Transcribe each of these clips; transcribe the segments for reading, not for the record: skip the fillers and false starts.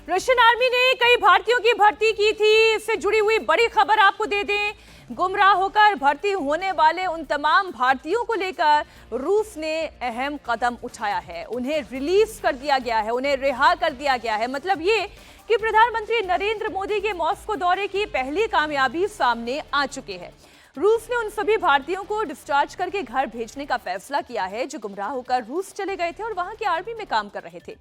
Russian army ने कई भारतीयों की भर्ती की थी। इससे जुड़ी हुई बड़ी खबर आपको दे दें। गुमराह होकर भर्ती होने वाले उन तमाम भारतीयों को लेकर रूस ने अहम कदम उठाया है। उन्हें रिलीज कर दिया गया है, उन्हें रिहा कर दिया गया है। मतलब ये कि प्रधानमंत्री नरेंद्र मोदी के मॉस्को दौरे की पहली कामयाबी सामने आ चुकी है। रूस ने उन सभी भारतीयों को डिस्चार्ज करके घर भेजने का फैसला किया है जो गुमराह होकर रूस चले गए थे और वहां की आर्मी में काम कर रहे थे।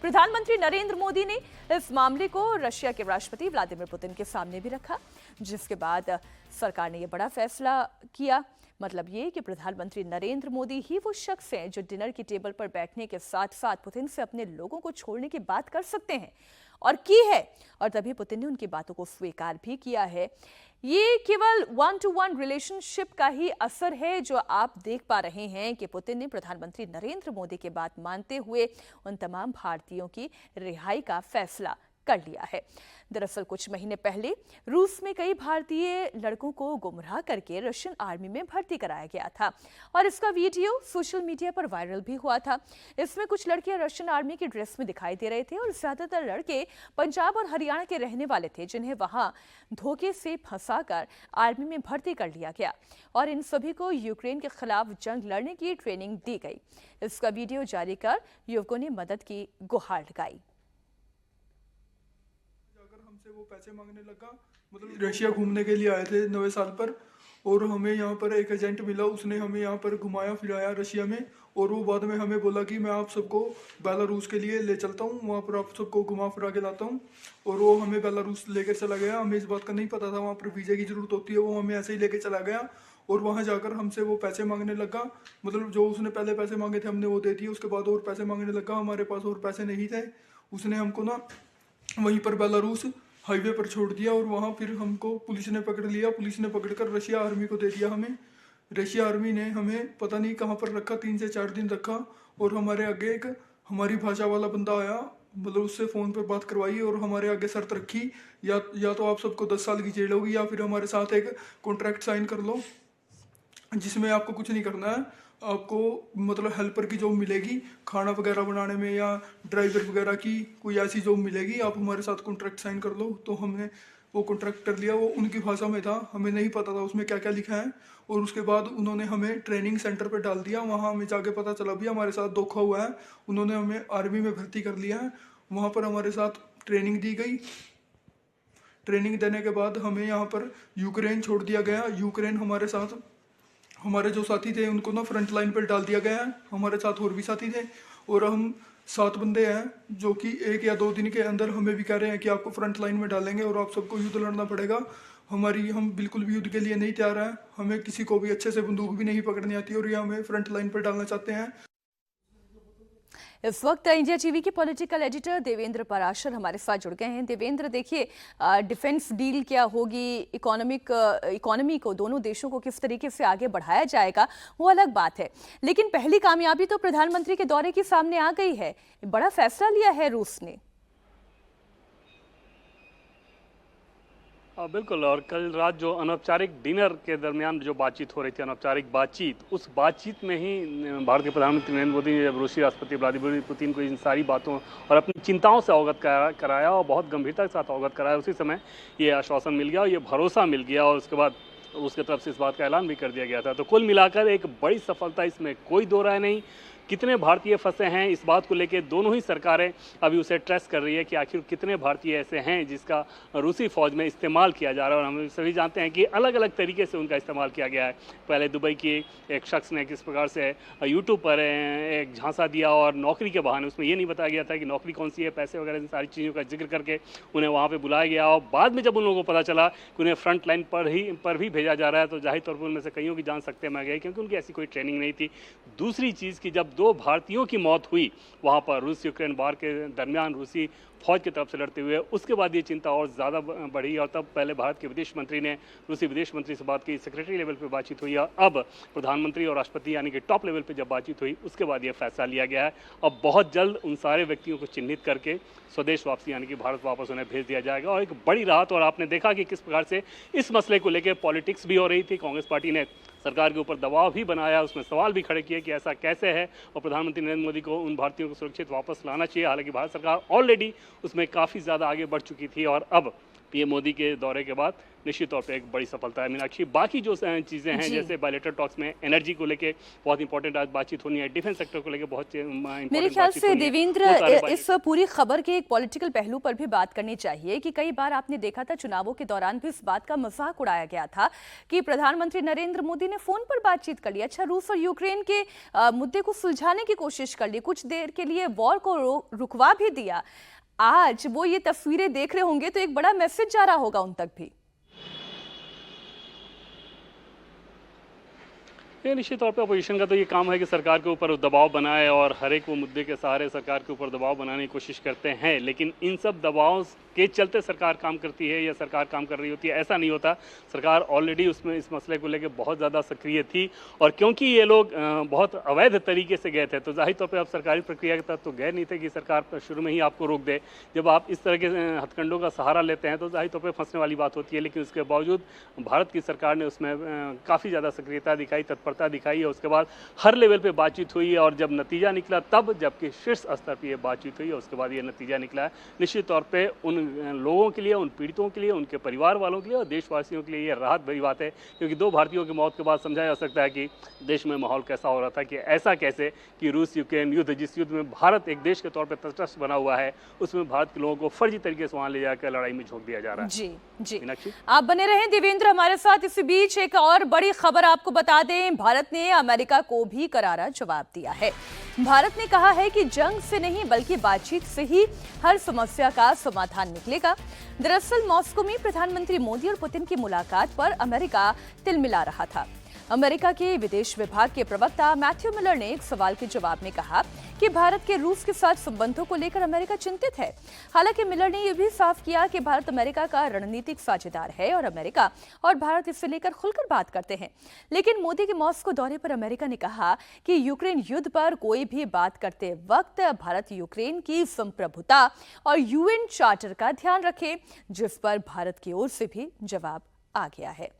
प्रधानमंत्री नरेंद्र मोदी ने इस मामले को रशिया के राष्ट्रपति व्लादिमीर पुतिन के सामने भी रखा, जिसके बाद सरकार ने यह बड़ा फैसला किया। मतलब ये कि प्रधानमंत्री नरेंद्र मोदी ही वो शख्स हैं जो डिनर की टेबल पर बैठने के साथ साथ पुतिन से अपने लोगों को छोड़ने की बात कर सकते हैं, और की है। और तभी पुतिन ने उनकी बातों को स्वीकार भी किया है। ये केवल 1-to-1 रिलेशनशिप का ही असर है जो आप देख पा रहे हैं कि पुतिन ने प्रधानमंत्री नरेंद्र मोदी की बात मानते हुए उन तमाम भारतीयों की रिहाई का फैसला कर लिया है। दरअसल कुछ महीने पहले रूस में कई भारतीय लड़कों को गुमराह करके रशियन आर्मी में भर्ती कराया गया था और इसका वीडियो सोशल मीडिया पर वायरल भी हुआ था। इसमें कुछ लड़के रशियन आर्मी की ड्रेस में दिखाई दे रहे थे और ज्यादातर लड़के पंजाब और हरियाणा के रहने वाले थे, जिन्हें वहां धोखे से फंसाकर आर्मी में भर्ती कर लिया गया और इन सभी को यूक्रेन के खिलाफ जंग लड़ने की ट्रेनिंग दी गई। इसका वीडियो जारी कर युवकों ने मदद की गुहार लगाई। हमसे वो पैसे मांगने लगा। मतलब रशिया घूमने के लिए आए थे नवे साल पर, और हमें यहाँ पर एक एजेंट मिला। उसने हमें यहाँ पर घुमाया फिराया रशिया में, और वो बाद में हमें बोला कि मैं आप सबको बेलारूस के लिए ले चलता हूँ, वहाँ पर आप सबको घुमा फिरा के लाता हूँ। और वो हमें बेलारूस लेकर चला गया। हमें इस बात का नहीं पता था वहाँ पर वीज़ा की ज़रूरत होती है। वो हमें ऐसे ही लेके चला गया और वहाँ जाकर हमसे वो पैसे मांगने लगा। मतलब जो उसने पहले पैसे मांगे थे हमने वो दे दिए, उसके बाद और पैसे मांगने लगा। हमारे पास और पैसे नहीं थे। उसने हमको ना वहीं पर बेलारूस हाईवे पर छोड़ दिया और वहाँ फिर हमको पुलिस ने पकड़ लिया। पुलिस ने पकड़कर रशिया आर्मी को दे दिया हमें। रशिया आर्मी ने हमें पता नहीं कहाँ पर रखा, 3 से 4 दिन रखा। और हमारे आगे एक हमारी भाषा वाला बंदा आया, मतलब उससे फ़ोन पर बात करवाई और हमारे आगे शर्त रखी, या तो आप सबको 10 साल की जेल होगी या फिर हमारे साथ एक कॉन्ट्रैक्ट साइन कर लो जिसमें आपको कुछ नहीं करना है। आपको मतलब हेल्पर की जॉब मिलेगी, खाना वगैरह बनाने में, या ड्राइवर वगैरह की कोई ऐसी जॉब मिलेगी। आप हमारे साथ कॉन्ट्रैक्ट साइन कर लो। तो हमने वो कॉन्ट्रैक्ट कर लिया। वो उनकी भाषा में था, हमें नहीं पता था उसमें क्या क्या लिखा है। और उसके बाद उन्होंने हमें ट्रेनिंग सेंटर पर डाल दिया। वहाँ हमें जाके पता चला भी हमारे साथ धोखा हुआ है। उन्होंने हमें आर्मी में भर्ती कर लिया है। वहाँ पर हमारे साथ ट्रेनिंग दी गई। ट्रेनिंग देने के बाद हमें यहाँ पर यूक्रेन छोड़ दिया गया। यूक्रेन हमारे साथ, हमारे जो साथी थे उनको ना फ्रंट लाइन पर डाल दिया गया है। हमारे साथ और भी साथी थे और हम 7 बंदे हैं जो कि 1 या 2 दिन के अंदर हमें भी कह रहे हैं कि आपको फ्रंट लाइन में डालेंगे और आप सबको युद्ध लड़ना पड़ेगा। हम बिल्कुल भी युद्ध के लिए नहीं तैयार हैं। हमें किसी को भी अच्छे से बंदूक भी नहीं पकड़नी आती और ये हमें फ्रंट लाइन पर डालना चाहते हैं। इस वक्त इंडिया टीवी के पॉलिटिकल एडिटर देवेंद्र पराशर हमारे साथ जुड़ गए हैं। देवेंद्र, देखिए, डिफेंस डील क्या होगी, इकोनॉमी को, दोनों देशों को किस तरीके से आगे बढ़ाया जाएगा, वो अलग बात है। लेकिन पहली कामयाबी तो प्रधानमंत्री के दौरे के सामने आ गई है। बड़ा फैसला लिया है रूस ने। बिल्कुल। और कल रात जो अनौपचारिक डिनर के दरमियान जो बातचीत हो रही थी, अनौपचारिक बातचीत, उस बातचीत में ही भारत के प्रधानमंत्री नरेंद्र मोदी ने जब रूसी राष्ट्रपति व्लादिमीर पुतिन को इन सारी बातों और अपनी चिंताओं से अवगत कराया और बहुत गंभीरता के साथ अवगत कराया, उसी समय ये आश्वासन मिल गया और ये भरोसा मिल गया और उसके बाद उसके तरफ से इस बात का ऐलान भी कर दिया गया था। तो कुल मिलाकर एक बड़ी सफलता, इसमें कोई दो राय नहीं। कितने भारतीय फंसे हैं इस बात को लेकर दोनों ही सरकारें अभी उसे ट्रेस कर रही है कि आखिर कितने भारतीय ऐसे हैं जिसका रूसी फौज में इस्तेमाल किया जा रहा है। और हम सभी जानते हैं कि अलग अलग तरीके से उनका इस्तेमाल किया गया है। पहले दुबई के एक शख्स ने किस प्रकार से यूट्यूब पर एक झांसा दिया और नौकरी के बहाने, उसमें ये नहीं बताया गया था कि नौकरी कौन सी है, पैसे वगैरह इन सारी चीज़ों का जिक्र करके उन्हें वहाँ पर बुलाया गया। और बाद में जब उन लोगों को पता चला कि उन्हें फ्रंट लाइन पर भी भेजा जा रहा है, तो जाहिर तौर पर उनमें से कईयों की जान सकते में गए, क्योंकि उनकी ऐसी कोई ट्रेनिंग नहीं थी। दूसरी चीज़ कि जब 2 भारतीयों की मौत हुई वहां पर रूस यूक्रेन वार के दरमियान रूसी फौज की तरफ से लड़ते हुए, उसके बाद ये चिंता और ज़्यादा बढ़ी। और तब पहले भारत के विदेश मंत्री ने रूसी विदेश मंत्री से बात की, सेक्रेटरी लेवल पे बातचीत हुई, और अब प्रधानमंत्री और राष्ट्रपति यानी कि टॉप लेवल पे जब बातचीत हुई, उसके बाद ये फैसला लिया गया है। अब बहुत जल्द उन सारे व्यक्तियों को चिन्हित करके स्वदेश वापसी यानी कि भारत वापस उन्हें भेज दिया जाएगा। और एक बड़ी राहत, और आपने देखा कि किस प्रकार से इस मसले को लेकर पॉलिटिक्स भी हो रही थी। कांग्रेस पार्टी ने सरकार के ऊपर दबाव भी बनाया, उसमें सवाल भी खड़े किए कि ऐसा कैसे है, और प्रधानमंत्री नरेंद्र मोदी को उन भारतीयों को सुरक्षित वापस लाना चाहिए। हालांकि भारत सरकार ऑलरेडी उसमें काफ़ी ज़्यादा आगे बढ़ चुकी थी और अब पीएम मोदी के दौरे के बाद निश्चित तौर पे एक बड़ी सफलता है। मीनाक्षी, बाकी जो चीज़ें हैं जैसे बायलैटरल टॉक्स में एनर्जी को लेके बहुत इंपॉर्टेंट आज बातचीत होनी है, डिफेंस सेक्टर को लेके बहुत मेरे ख्याल से देवेंद्र इस पूरी खबर के एक पॉलिटिकल पहलू पर भी बात करनी चाहिए कि कई बार आपने देखा था चुनावों के दौरान भी इस बात का मजाक उड़ाया गया था कि प्रधानमंत्री नरेंद्र मोदी ने फोन पर बातचीत कर ली, अच्छा रूस और यूक्रेन के मुद्दे को सुलझाने की कोशिश कर ली, कुछ देर के लिए वॉर को रुकवा भी दिया। आज वो ये तस्वीरें देख रहे होंगे तो एक बड़ा मैसेज जा रहा होगा उन तक भी। निश्चित तौर पे अपोजिशन का तो ये काम है कि सरकार के ऊपर दबाव बनाए और हर एक वो मुद्दे के सहारे सरकार के ऊपर दबाव बनाने की कोशिश करते हैं, लेकिन इन सब दबाव के चलते सरकार काम करती है या सरकार काम कर रही होती है ऐसा नहीं होता। सरकार ऑलरेडी उसमें इस मसले को लेकर बहुत ज़्यादा सक्रिय थी और क्योंकि ये लोग बहुत अवैध तरीके से गए थे तो जाहिर तौर पर आप सरकारी प्रक्रिया के तहत तो गए नहीं थे कि सरकार शुरू में ही आपको रोक दे। जब आप इस तरह के हथकंडों का सहारा लेते हैं तो जाहिर तौर पर फंसने वाली बात होती है, लेकिन उसके बावजूद भारत की सरकार ने उसमें काफ़ी ज़्यादा सक्रियता दिखाई, तत्परता दिखाई है। उसके बाद हर लेवल पे बातचीत हुई और जब नतीजा निकला तब, जबकि शीर्ष स्तर पे ये बातचीत हुई है उसके बाद ये नतीजा निकला है। निश्चित तौर पे उन लोगों के लिए, उन पीड़ितों के लिए, उनके परिवार वालों के लिए और देशवासियों के लिए ये राहत भरी बात है, क्योंकि 2 भारतीयों की मौत के बाद समझा जा सकता है कि देश में माहौल कैसा हो रहा था कि ऐसा कैसे कि रूस यूक्रेन युद्ध, जिस युद्ध में भारत एक देश के तौर पर तटस्थ बना हुआ है, उसमें भारत के लोगों को फर्जी तरीके से वहाँ ले जाकर लड़ाई में झोंक दिया जा रहा है। जी जी, मीनाक्षी आप बने रहें देवेंद्र हमारे साथ। इसी बीच एक और बड़ी खबर आपको बता दें, भारत ने अमेरिका को भी करारा जवाब दिया है। भारत ने कहा है कि जंग से नहीं बल्कि बातचीत से ही हर समस्या का समाधान निकलेगा। दरअसल मॉस्को में प्रधानमंत्री मोदी और पुतिन की मुलाकात पर अमेरिका तिलमिला रहा था। अमेरिका के विदेश विभाग के प्रवक्ता मैथ्यू मिलर ने एक सवाल के जवाब में कहा कि भारत के रूस के साथ संबंधों को लेकर अमेरिका चिंतित है। हालांकि मिलर ने यह भी साफ किया कि भारत अमेरिका का रणनीतिक साझेदार है और अमेरिका और भारत इससे लेकर खुलकर बात करते हैं। लेकिन मोदी के मॉस्को दौरे पर अमेरिका ने कहा कि यूक्रेन युद्ध पर कोई भी बात करते वक्त भारत यूक्रेन की संप्रभुता और यूएन चार्टर का ध्यान रखे, जिस पर भारत की ओर से भी जवाब आ गया है।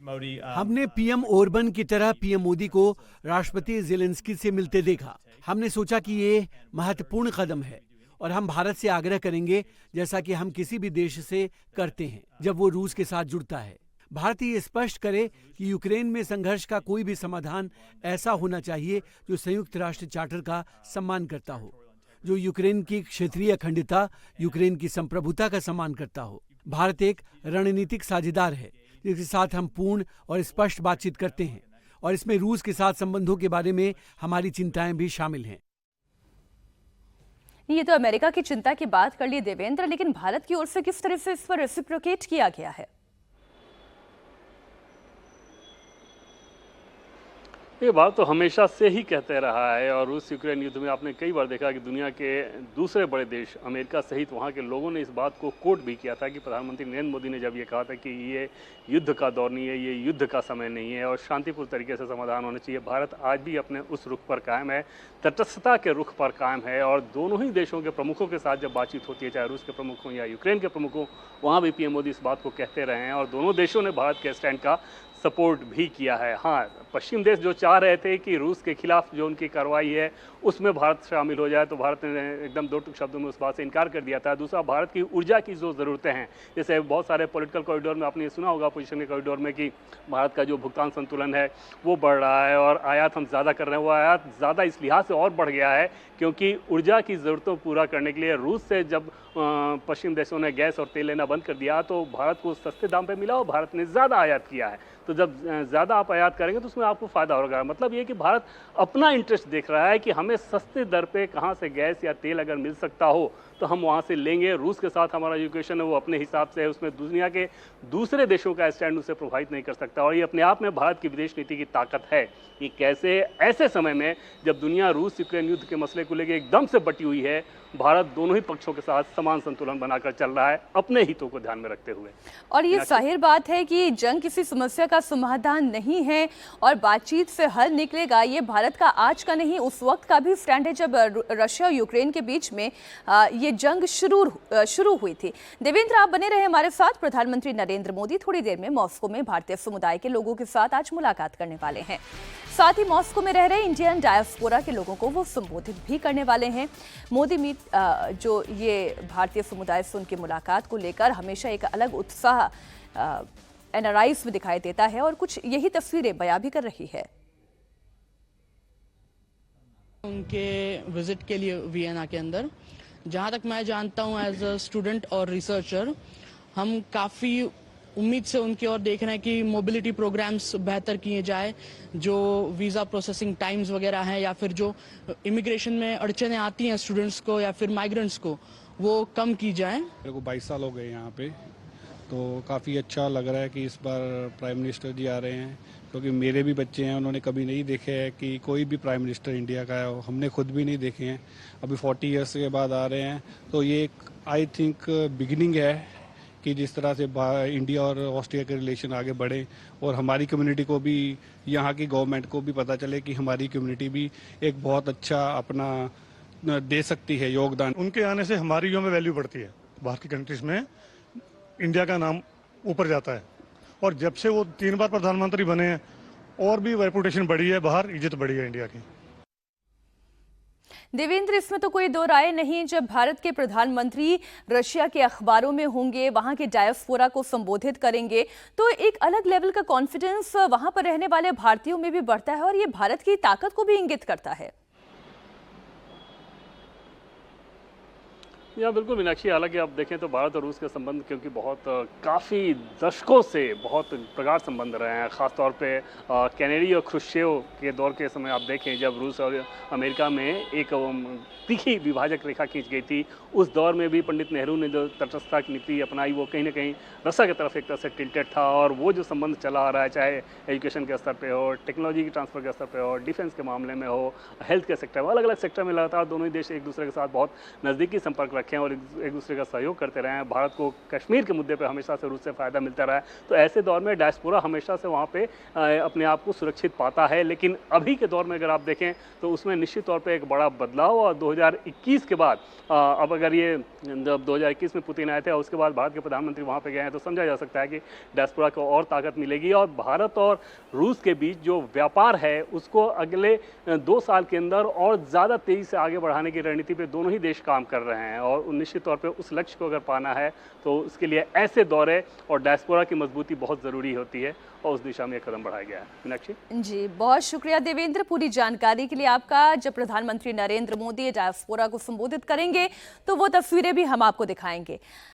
हमने पीएम ओरबन की तरह पीएम मोदी को राष्ट्रपति ज़ेलेंस्की से मिलते देखा। हमने सोचा कि ये महत्वपूर्ण कदम है और हम भारत से आग्रह करेंगे, जैसा कि हम किसी भी देश से करते हैं जब वो रूस के साथ जुड़ता है। भारत ये स्पष्ट करे कि यूक्रेन में संघर्ष का कोई भी समाधान ऐसा होना चाहिए जो संयुक्त राष्ट्र चार्टर का सम्मान करता हो, जो यूक्रेन की क्षेत्रीय अखंडता, यूक्रेन की संप्रभुता का सम्मान करता हो। भारत एक रणनीतिक साझेदार है जिसके साथ हम पूर्ण और स्पष्ट बातचीत करते हैं और इसमें रूस के साथ संबंधों के बारे में हमारी चिंताएं भी शामिल हैं। ये तो अमेरिका की चिंता की बात कर ली देवेंद्र, लेकिन भारत की ओर से किस तरह से इस पर रेसिप्रोकेट किया गया है? ये बात तो हमेशा से ही कहते रहा है और रूस यूक्रेन युद्ध में आपने कई बार देखा कि दुनिया के दूसरे बड़े देश अमेरिका सहित वहाँ के लोगों ने इस बात को कोट भी किया था कि प्रधानमंत्री नरेंद्र मोदी ने जब ये कहा था कि ये युद्ध का दौर नहीं है, ये युद्ध का समय नहीं है और शांतिपूर्ण तरीके से समाधान होना चाहिए। भारत आज भी अपने उस रुख पर कायम है, तटस्थता के रुख पर कायम है और दोनों ही देशों के प्रमुखों के साथ जब बातचीत होती है, चाहे रूस के प्रमुख हों या यूक्रेन के प्रमुख हों, वहाँ भी पीएम मोदी इस बात को कहते रहे हैं और दोनों देशों ने भारत के स्टैंड का सपोर्ट भी किया है। हाँ, पश्चिम देश जो चाह रहे थे कि रूस के खिलाफ जो उनकी कार्रवाई है उसमें भारत शामिल हो जाए, तो भारत ने एकदम 2 टूक शब्दों में उस बात से इनकार कर दिया था। दूसरा, भारत की ऊर्जा की जो ज़रूरतें हैं, जैसे बहुत सारे पॉलिटिकल कॉरिडोर में आपने सुना होगा अपोजिशन के कॉरिडोर में कि भारत का जो भुगतान संतुलन है वो बढ़ रहा है और आयात हम ज़्यादा कर रहे हैं। वो आयात ज़्यादा इस लिहाज से और बढ़ गया है क्योंकि ऊर्जा की ज़रूरतों को पूरा करने के लिए रूस से जब पश्चिम देशों ने गैस और तेल लेना बंद कर दिया तो भारत को सस्ते दाम पे मिला और भारत ने ज़्यादा आयात किया है। तो जब ज़्यादा आप आयात करेंगे तो उसमें आपको फ़ायदा होगा। मतलब ये कि भारत अपना इंटरेस्ट देख रहा है कि हमें सस्ते दर पे कहाँ से गैस या तेल अगर मिल सकता हो तो हम वहाँ से लेंगे। रूस के साथ हमारा जो इक्वेशन है वो अपने हिसाब से है, उसमें दुनिया के दूसरे देशों का स्टैंड उसे प्रभावित नहीं कर सकता और ये अपने आप में भारत की विदेश नीति की ताकत है कि कैसे ऐसे समय में जब दुनिया रूस यूक्रेन युद्ध के मसले को लेकर एकदम से बटी हुई है, भारत दोनों ही पक्षों के साथ समान संतुलन बनाकर चल रहा है अपने हितों को ध्यान में रखते हुए। और ये जाहिर बात है कि जंग किसी समस्या का का समाधान नहीं है और बातचीत से हल निकलेगा, ये भारत का आज का नहीं उस वक्त का भी स्टैंड है जब रशिया और यूक्रेन के बीच में ये जंग शुरू हुई थी। देवेंद्र, आप बने रहे हमारे साथ। प्रधानमंत्री नरेंद्र मोदी थोड़ी देर में मॉस्को में भारतीय समुदाय के लोगों के साथ आज मुलाकात करने वाले हैं। साथ ही मॉस्को में रह रहे इंडियन डायस्पोरा के लोगों को वो संबोधित भी करने वाले हैं। मोदी मीट जो ये भारतीय समुदाय से उनकी मुलाकात को लेकर हमेशा एक अलग उत्साह एनआरआईज में दिखाई देता है और कुछ यही तस्वीरें बयां भी कर रही है। उनके विजिट के लिए वियना के अंदर, जहां तक मैं जानता हूं एज अ स्टूडेंट और रिसर्चर, हम काफ़ी उम्मीद से उनकी ओर देख रहे हैं कि मोबिलिटी प्रोग्राम्स बेहतर किए जाए, जो वीज़ा प्रोसेसिंग टाइम्स वगैरह हैं या फिर जो इमिग्रेशन में अड़चनें आती हैं स्टूडेंट्स को या फिर माइग्रेंट्स को, वो कम की जाए। मेरे को 22 साल हो गए यहाँ पे, तो काफ़ी अच्छा लग रहा है कि इस बार प्राइम मिनिस्टर जी आ रहे हैं, क्योंकि मेरे भी बच्चे हैं, उन्होंने कभी नहीं देखे है कि कोई भी प्राइम मिनिस्टर इंडिया का है, हमने खुद भी नहीं देखे हैं। अभी 40 ईयर्स के बाद आ रहे हैं, तो ये एक आई थिंक बिगिनिंग है कि जिस तरह से इंडिया और ऑस्ट्रिया के रिलेशन आगे बढ़े और हमारी कम्युनिटी को भी, यहाँ की गवर्नमेंट को भी पता चले कि हमारी कम्युनिटी भी एक बहुत अच्छा अपना दे सकती है योगदान। उनके आने से हमारी में वैल्यू बढ़ती है, बाहर की कंट्रीज में इंडिया का नाम ऊपर जाता है, और जब से वो 3 बार प्रधानमंत्री बने हैं और भी रेपुटेशन बढ़ी है, बाहर इज्जत बढ़ी है इंडिया की। देवेंद्र, इसमें तो कोई दो राय नहीं, जब भारत के प्रधानमंत्री रशिया के अखबारों में होंगे, वहां के डायस्पोरा को संबोधित करेंगे, तो एक अलग लेवल का कॉन्फिडेंस वहां पर रहने वाले भारतीयों में भी बढ़ता है और ये भारत की ताकत को भी इंगित करता है। या बिल्कुल मीनाक्षी, हालांकि आप देखें तो भारत और रूस के संबंध क्योंकि बहुत काफ़ी दशकों से बहुत प्रगाढ़ संबंध रहे हैं, ख़ासतौर पे कैनेडी और ख्रुश्चेव के दौर के समय आप देखें जब रूस और अमेरिका में एक तीखी विभाजक रेखा खींच गई थी, उस दौर में भी पंडित नेहरू ने जो तटस्थता की नीति अपनाई वो कहीं ना कहीं रशिया की तरफ एक तरह से टिल्टेड था, और वो जो संबंध चला आ रहा है, चाहे एजुकेशन के स्तर पे हो, टेक्नोलॉजी की ट्रांसफर के स्तर पे हो, डिफेंस के मामले में हो, हेल्थ के सेक्टर में, अलग अलग सेक्टर में लगातार दोनों ही देश एक दूसरे के साथ बहुत नज़दीकी संपर्क रखें और एक दूसरे का सहयोग करते रहे हैं। भारत को कश्मीर के मुद्दे पर हमेशा से रूस से फ़ायदा मिलता रहा है, तो ऐसे दौर में डायस्पोरा हमेशा से वहाँ पे अपने आप को सुरक्षित पाता है। लेकिन अभी के दौर में अगर आप देखें तो उसमें निश्चित तौर पर एक बड़ा बदलाव, और 2021 के बाद अब अगर ये जब 2021 में पुतिन आए थे और उसके बाद भारत के प्रधानमंत्री वहाँ पे गए हैं, तो समझा जा सकता है कि डायस्पोरा को और ताकत मिलेगी और भारत और रूस के बीच जो व्यापार है उसको अगले 2 साल के अंदर और ज़्यादा तेज़ी से आगे बढ़ाने की रणनीति पे दोनों ही देश काम कर रहे हैं, और निश्चित तौर पे उस लक्ष्य को अगर पाना है तो उसके लिए ऐसे दौरे और डायस्पोरा की मजबूती बहुत ज़रूरी होती है, और उस दिशा में एक कदम बढ़ाया गया है। मीनाक्षी जी, बहुत शुक्रिया देवेंद्र पूरी जानकारी के लिए आपका। जब प्रधानमंत्री नरेंद्र मोदी डायस्पोरा को संबोधित करेंगे तो वो तस्वीरें भी हम आपको दिखाएंगे।